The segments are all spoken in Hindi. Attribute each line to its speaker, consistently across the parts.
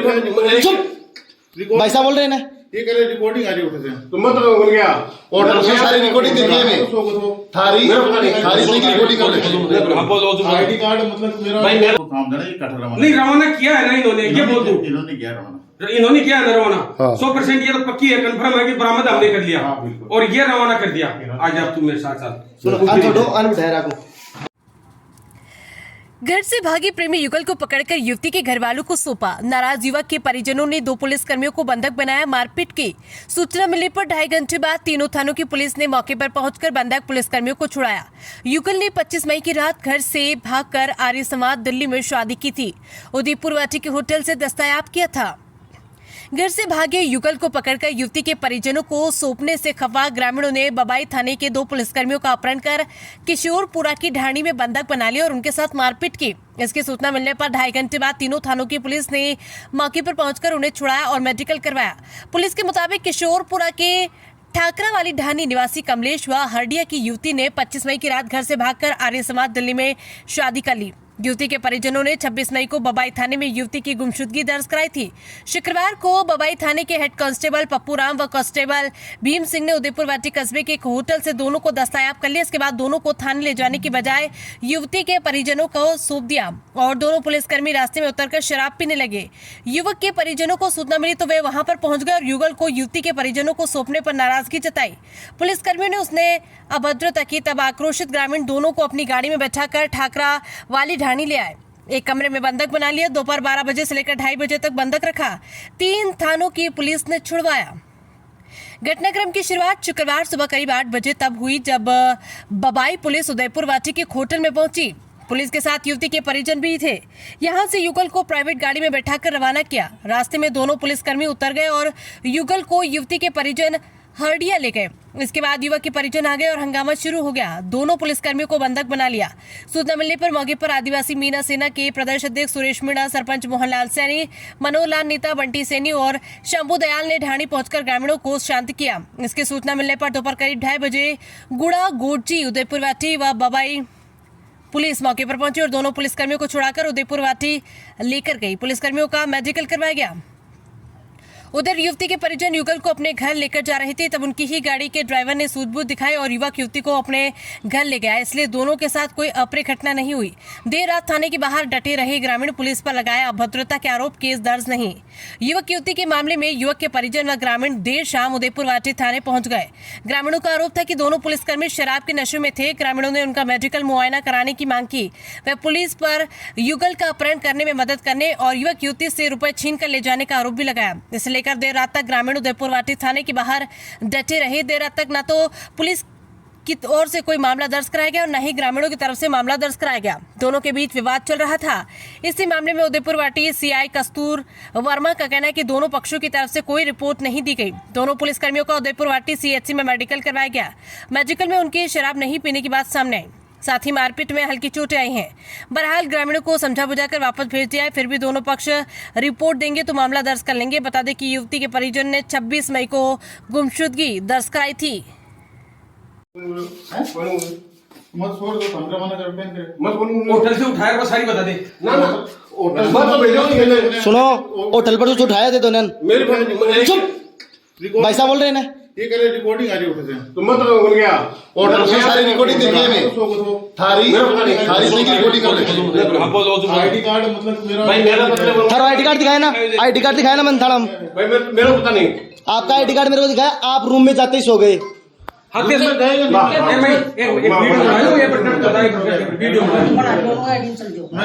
Speaker 1: भाई साहब बोल रहे हैं ना,
Speaker 2: ये कह रहे रिकॉर्डिंग आ रही है उठे से
Speaker 3: तुम मत बोल गया
Speaker 1: होटल से सारी रिकॉर्डिंग देखी है मैं थारी रिकॉर्डिंग कर ले।
Speaker 2: आईडी कार्ड मतलब मेरा
Speaker 3: भाई मेरा
Speaker 2: काम था ना, ये कठहरा
Speaker 4: नहीं रवाना किया है ना इन्होंने, ये बोल दूं
Speaker 2: इन्होंने किया रवाना,
Speaker 4: इन्होंने किया है ना रवाना।
Speaker 1: हाँ।
Speaker 4: 100% ये तो पक्की है, कंफर्म है कि बरामद हमने कर लिया।
Speaker 2: हाँ, बिल्कुल।
Speaker 4: और ये रवाना कर दिया। आज आप तुम मेरे साथ साथ
Speaker 1: सुनो छोड़ो अन बिठाए रखो।
Speaker 5: घर से भागे प्रेमी युगल को पकड़कर युवती के घर वालों को सौंपा। नाराज युवक के परिजनों ने 2 पुलिसकर्मियों को बंधक बनाया मारपीट की। सूचना मिलने पर 2.5 घंटे बाद तीनों थानों की पुलिस ने मौके पर पहुंचकर बंधक पुलिसकर्मियों को छुड़ाया। युगल ने 25 मई की रात घर से भागकर आर्य समाज दिल्ली में शादी की थी। उदयपुर वाटी के होटल से दस्तयाब किया था। घर से भागे युगल को पकड़कर युवती के परिजनों को सौंपने से खफा ग्रामीणों ने बबाई थाने के 2 पुलिसकर्मियों का अपहरण कर किशोरपुरा की ढाणी में बंधक बना लिया और उनके साथ मारपीट की। इसकी सूचना मिलने पर 2.5 घंटे बाद तीनों थानों की पुलिस ने मौके पर पहुंचकर उन्हें छुड़ाया और मेडिकल करवाया। पुलिस के मुताबिक किशोरपुरा के ठाकरा वाली ढाणी निवासी कमलेश व हरडिया की युवती ने 25 मई की रात घर से भागकर आर्य समाज दिल्ली में शादी कर ली। युवती के परिजनों ने 26 मई को बबाई थाने में युवती की गुमशुदगी दर्ज कराई थी। शुक्रवार को बबाई थाने के हेड कांस्टेबल पप्पू राम व कांस्टेबल भीम सिंह ने उदयपुर वाटी कस्बे के एक होटल से दोनों को दस्तयाब कर लिया। इसके बाद दोनों को थाने ले जाने की बजाय युवती के परिजनों को सौंप दिया और दोनों पुलिसकर्मी रास्ते में उतरकर शराब पीने लगे। युवक के परिजनों को सूचना मिली तो वे वहां पर पहुंच गए और युगल को युवती के परिजनों को सौंपने पर नाराजगी जताई। पुलिसकर्मियों ने उसने अभद्रता की, तब आक्रोशित ग्रामीण दोनों को अपनी गाड़ी में बैठाकर ठाकरा वाली ढाणी ले आए। एक कमरे में बंधक बना लिया। दोपहर 12 बजे से लेकर 2:30 बजे तक बंधक रखा। 3 थानों की पुलिस ने छुड़वाया। घटनाक्रम की शुरुआत शुक्रवार सुबह करीब 8 बजे तब हुई जब बबाई पुलिस उदयपुर वाटी के होटल में पहुंची। पुलिस के साथ युवती के परिजन भी थे। यहां से युगल को प्राइवेट गाड़ी में बैठाकर रवाना किया। रास्ते में दोनों पुलिसकर्मी उतर गए और युगल को युवती के परिजन हरडिया ले गए। इसके बाद युवक के परिजन आ गए और हंगामा शुरू हो गया। दोनों पुलिसकर्मियों को बंधक बना लिया। सूचना मिलने पर मौके पर आदिवासी मीना सेना के प्रदेश अध्यक्ष सुरेश मीणा, सरपंच मोहनलाल सैनी, मनोहर लाल नेता बंटी सैनी और शंभू दयाल ने ढाणी पहुंचकर ग्रामीणों को शांत किया। इसकी सूचना मिलने पर दोपहर करीब 2:30 बजे गुड़ा गोडजी उदयपुर वाटी व बबाई पुलिस मौके पर पहुंची और दोनों पुलिसकर्मियों को छुड़ाकर उदयपुर वाटी लेकर गई। पुलिसकर्मियों का मेडिकल करवाया गया। उधर युवती के परिजन युगल को अपने घर लेकर जा रहे थे, तब उनकी ही गाड़ी के ड्राइवर ने सूझबूझ दिखाई और युवक युवती को अपने घर ले गया। इसलिए दोनों के साथ कोई अप्रिय घटना नहीं हुई। देर रात थाने के बाहर डटे रहे ग्रामीण पुलिस पर लगाया अभद्रता के आरोप, केस दर्ज नहीं। युवक युवती के मामले में युवक के परिजन व ग्रामीण देर शाम उदयपुर वाटी थाने पहुंच गए। ग्रामीणों का आरोप था कि दोनों पुलिसकर्मी शराब के नशे में थे। ग्रामीणों ने उनका मेडिकल मुआयना कराने की मांग की। वह पुलिस पर युगल का अपहरण करने में मदद करने और युवक युवती से रुपए छीन कर ले जाने का आरोप भी लगाया। इसे लेकर देर रात तक ग्रामीण उदयपुर वाटी थाने के बाहर डटे रहे। देर रात तक न तो पुलिस की ओर से कोई मामला दर्ज कराया गया और न ही ग्रामीणों की तरफ से मामला दर्ज कराया गया। दोनों के बीच विवाद चल रहा था। इसी मामले में उदयपुर वाटी सीआई कस्तूर वर्मा का कहना है कि दोनों पक्षों की तरफ से कोई रिपोर्ट नहीं दी गई। दोनों पुलिसकर्मियों का उदयपुर वाटी सीएचसी में मेडिकल करवाया गया। मेडिकल में उनकी शराब नहीं पीने की बात सामने आई। साथ ही मारपीट में हल्की चोटें आई हैं। बहरहाल ग्रामीणों को समझा बुझाकर वापस भेज दिया है। फिर भी दोनों पक्ष रिपोर्ट देंगे तो मामला दर्ज कर लेंगे। बता दें कि युवती के परिजन ने 26 मई को गुमशुदगी दर्ज कराई थी।
Speaker 2: मत छोड़ दो, पंद्रह मना कर बैन करे
Speaker 3: मत बोलूं
Speaker 4: होटल से उठाया वो सारी बता दे
Speaker 3: ना ना होटल मत तो भेजो नहीं
Speaker 1: सुनो होटल पर जो उठाया थे दोनों
Speaker 3: मेरे
Speaker 1: चुप। भाई साहब बोल रहे हैं ना,
Speaker 2: ये कह रहे रिकॉर्डिंग आ रही है उठे से
Speaker 3: तुम मत बोल गया
Speaker 1: होटल से सारी रिकॉर्डिंग देखी है मैं थारी रिकॉर्डिंग कर ले।
Speaker 2: आईडी कार्ड मतलब मेरा
Speaker 3: भाई मेरा मतलब
Speaker 1: थारा आईडी कार्ड दिखाया ना, आईडी कार्ड दिखाया ना मैंने थाना में।
Speaker 3: भाई मेरा पता नहीं
Speaker 1: आपका आईडी कार्ड मेरे को दिखाया, आप रूम में जाते ही सो गए।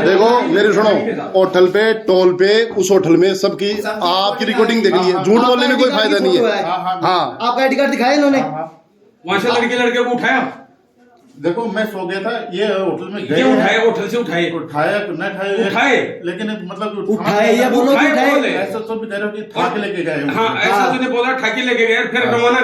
Speaker 6: देखो मेरी सुनो, होटल पे टोल पे उस होटल में सबकी आपकी रिकॉर्डिंग देख ली है। झूठ बोलने में कोई फायदा नहीं है। हाँ
Speaker 1: आपका आईडी कार्ड दिखाया इन्होंने।
Speaker 4: वहां से लड़के को उठाया।
Speaker 2: देखो मैं सो गया था, ये होटल में गए
Speaker 4: उठाए, होटल से उठाए
Speaker 2: उठाए लेकिन मतलब
Speaker 1: उठाए या बोलो उठाए,
Speaker 2: ऐसा तो भी कह रहे हो कि ठाके लेके गए।
Speaker 4: हाँ ऐसा तूने बोला ठाके लेके गए, फिर रवाना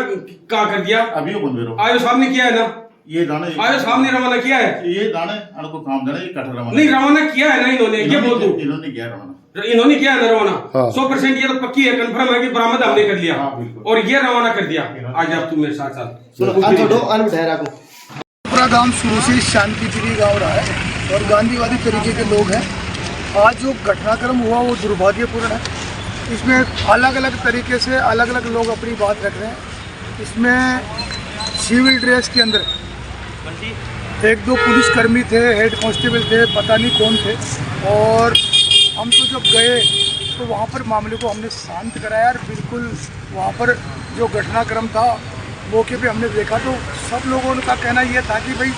Speaker 4: कहाँ कर दिया?
Speaker 2: अभी वो बंद करो।
Speaker 4: आयो साहब ने किया है ना,
Speaker 2: ये दाने
Speaker 4: आयो साहब ने रवाना किया है।
Speaker 2: ये दाने अनको काम जाना, ये कठहरा रवाना
Speaker 4: नहीं रवाना किया है ना इन्होंने, ये बोल दूं
Speaker 2: इन्होंने किया रवाना,
Speaker 4: इन्होंने किया है ना रवाना।
Speaker 1: हाँ।
Speaker 4: 100% ये तो पक्की है, कंफर्म है कि बरामद हमने कर लिया।
Speaker 2: हाँ, बिल्कुल।
Speaker 4: और ये रवाना कर दिया। आज आप तुम मेरे साथ साथ
Speaker 1: सुनो छोड़ो अन बिठाए रखो।
Speaker 7: पूरा गांव शुरू से शांतिप्रिय गांव रहा है और गांधीवादी तरीके के लोग हैं। आज जो घटनाक्रम हुआ वो दुर्भाग्यपूर्ण है इसमें अलग अलग तरीके से अलग अलग लोग अपनी बात रख रहे हैं। इसमें सिविल ड्रेस के अंदर 1-2 पुलिसकर्मी थे, हेड कांस्टेबल थे, पता नहीं कौन थे। और हम तो जब गए तो वहाँ पर मामले को हमने शांत कराया और बिल्कुल वहाँ पर जो घटनाक्रम था मौके पे हमने देखा तो सब लोगों का कहना ये था कि भाई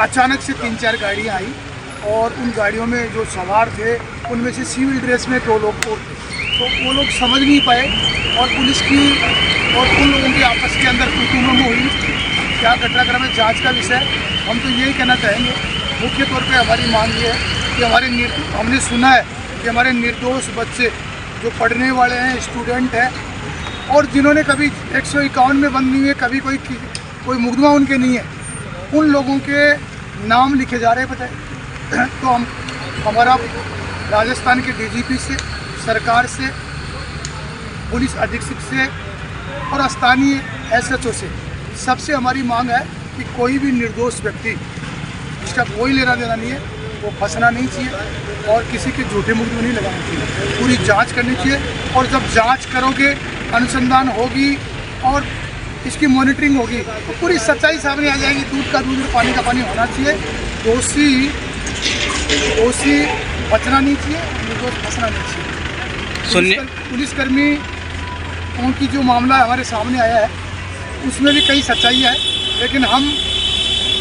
Speaker 7: अचानक से 3-4 गाड़ियाँ आई और उन गाड़ियों में जो सवार थे उनमें से सिविल ड्रेस में 2 लोग और थे। तो वो लोग समझ नहीं पाए और पुलिस की और उन लोगों की आपस के अंदर कुतूहल हुई। क्या घटनाक्रम है, जांच का विषय। हम तो यही कहना चाहेंगे, मुख्य तौर पे हमारी मांग ये है कि हमने सुना है कि हमारे निर्दोष बच्चे जो पढ़ने वाले हैं, स्टूडेंट हैं और जिन्होंने कभी 151 में बंद नहीं हुए, कभी कोई मुकदमा उनके नहीं है, उन लोगों के नाम लिखे जा रहे हैं बताए। तो हमारा राजस्थान के डीजीपी से, सरकार से, पुलिस अधीक्षक से और स्थानीय एसएचओ से सबसे हमारी मांग है कि कोई भी निर्दोष व्यक्ति जिसका कोई लेना देना नहीं है वो फंसना नहीं चाहिए और किसी के झूठे मुकदमे नहीं लगाने चाहिए। पूरी जांच करनी चाहिए और जब जांच करोगे, अनुसंधान होगी और इसकी मॉनिटरिंग होगी तो पूरी सच्चाई सामने आ जाएगी। दूध का दूध और पानी का पानी होना चाहिए। दोषी बचना नहीं चाहिए, निर्दोष फंसना नहीं चाहिए। पुलिसकर्मी उनकी जो मामला हमारे सामने आया है उसमें भी कई सच्चाई है, लेकिन हम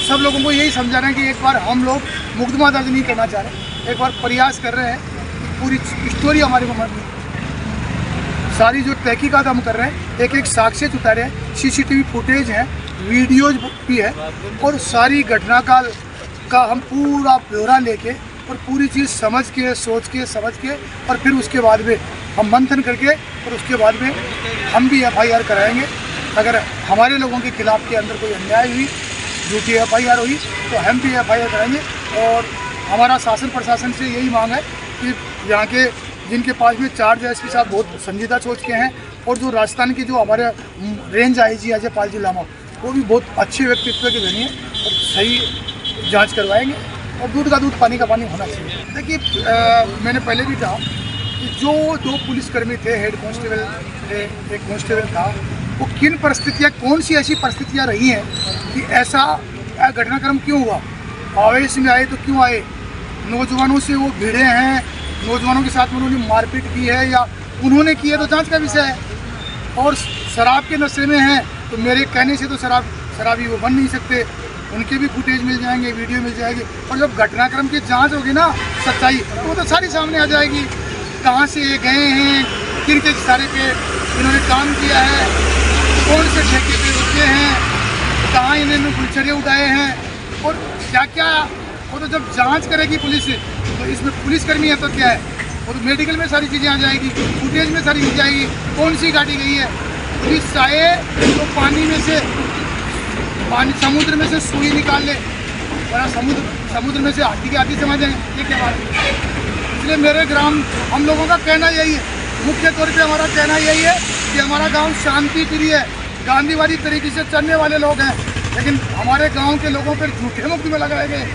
Speaker 7: सब लोगों को यही समझा रहे हैं कि एक बार हम लोग मुकदमा दर्ज नहीं करना चाह रहे, एक बार प्रयास कर रहे हैं कि पूरी स्टोरी हमारे को मालूम है। सारी जो तहकीकात हम कर रहे हैं, एक एक साक्ष्य उतारे हैं, सीसीटीवी फुटेज है, वीडियोज भी है और सारी घटनाकाल का हम पूरा ब्यौरा लेके और पूरी चीज़ समझ के, सोच के, समझ के और फिर उसके बाद में हम मंथन करके और उसके बाद में हम भी FIR कराएंगे। अगर हमारे लोगों के खिलाफ के अंदर कोई अन्याय हुई, झूठी FIR हुई तो हम भी FIR कराएंगे। और हमारा शासन प्रशासन से यही मांग है कि यहाँ के जिनके पास में 4 एसपी साहब बहुत संजीदा सोच के हैं और जो राजस्थान के जो हमारे रेंज IG अजय पाल जी लामा वो भी बहुत अच्छे व्यक्तित्व के धनी हैं और सही जांच करवाएंगे और दूध का दूध पानी का पानी होना चाहिए। देखिए मैंने पहले भी कहा कि जो 2 पुलिसकर्मी थे, हेड कांस्टेबल थे, एक कांस्टेबल था, वो किन परिस्थितियाँ, कौन सी ऐसी परिस्थितियाँ रही हैं कि ऐसा घटनाक्रम क्यों हुआ, आवेश में आए तो क्यों आए, नौजवानों से वो भिड़े हैं, नौजवानों के साथ उन्होंने मारपीट की है या उन्होंने की है तो जांच का विषय है। और शराब के नशे में हैं तो मेरे कहने से तो शराबी वो बन नहीं सकते, उनके भी फुटेज मिल जाएंगे, वीडियो मिल जाएगी और जब घटनाक्रम की जांच होगी ना, सच्चाई तो वो तो सारी सामने आ जाएगी। कहाँ से ये गए हैं, किन के इशारे पे इन्होंने काम किया है, कौन से ठेके पे रुके हैं, कहाँ इन्होंने गुलछड़े उड़ाए हैं और क्या क्या। वो तो जब जांच करेगी पुलिस तो इसमें पुलिसकर्मी है तो क्या है, वो तो मेडिकल में सारी चीज़ें आ जाएगी, फुटेज में सारी चीज़ें आएगी, कौन सी गाड़ी गई है। पुलिस आए तो पानी में से समुद्र में से सुई निकाल ले, वरना समुद्र में से हाथी के हाथी समझ जाएंगे, ये क्या बात है। इसलिए मेरे ग्राम हम लोगों का कहना यही है, मुख्य तौर पे हमारा कहना यही है कि हमारा गांव शांति प्रिय है, गांधीवादी तरीके से चलने वाले लोग हैं, लेकिन हमारे गांव के लोगों पर झूठे मुकदमे लगाए गए,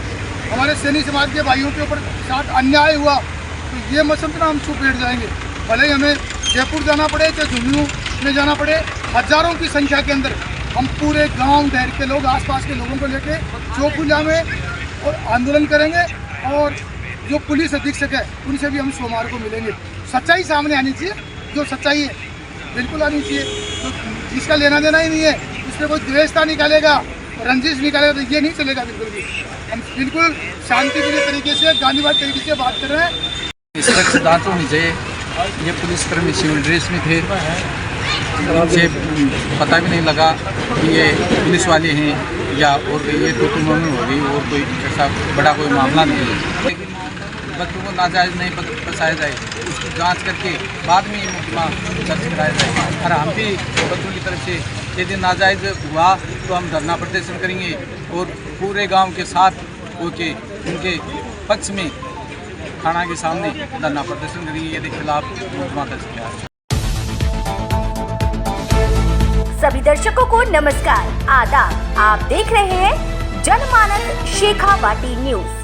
Speaker 7: हमारे सैनी समाज के भाइयों के ऊपर साथ अन्याय हुआ तो ये मत समझना हम चुप बैठ जाएंगे। भले ही हमें जयपुर जाना पड़े चाहे झुंझुनू में जाना पड़े, हजारों की संख्या के अंदर हम पूरे गांव देहात के लोग, आसपास के लोगों को लेके चौखुला में और आंदोलन करेंगे और जो पुलिस अधीक्षक है उनसे भी हम सोमवार को मिलेंगे। सच्चाई सामने आनी चाहिए, जो सच्चाई है बिल्कुल आनी चाहिए। तो जिसका लेना देना ही नहीं है उसमें कोई द्वेषता निकालेगा, रंजिश निकालेगा तो ये नहीं चलेगा बिल्कुल भी। हम बिल्कुल शांतिप्रिय तरीके से, गांधीवादी तरीके से बात कर रहे हैं।
Speaker 8: इंस्पेक्टर दांतों में जय, ये पुलिसकर्मी सिविल ड्रेस में थे, मुझे पता भी नहीं लगा कि ये पुलिस वाले हैं या और ये तो मम्मी हो गई और कोई ऐसा बड़ा कोई मामला नहीं है। लेकिन बच्चों को नाजायज़ नहीं फंसाया जाए, उसकी जांच करके बाद में ये मुकदमा दर्ज कराया जाए। और हम भी बच्चों की तरफ से यदि नाजायज़ हुआ तो हम धरना प्रदर्शन करेंगे और पूरे गांव के साथ होके उनके पक्ष में थाना के सामने धरना प्रदर्शन करेंगे यदि खिलाफ मुकदमा दर्ज किया जाए।
Speaker 9: सभी दर्शकों को नमस्कार, आदाब। आप देख रहे हैं जनमानस शेखावाटी न्यूज।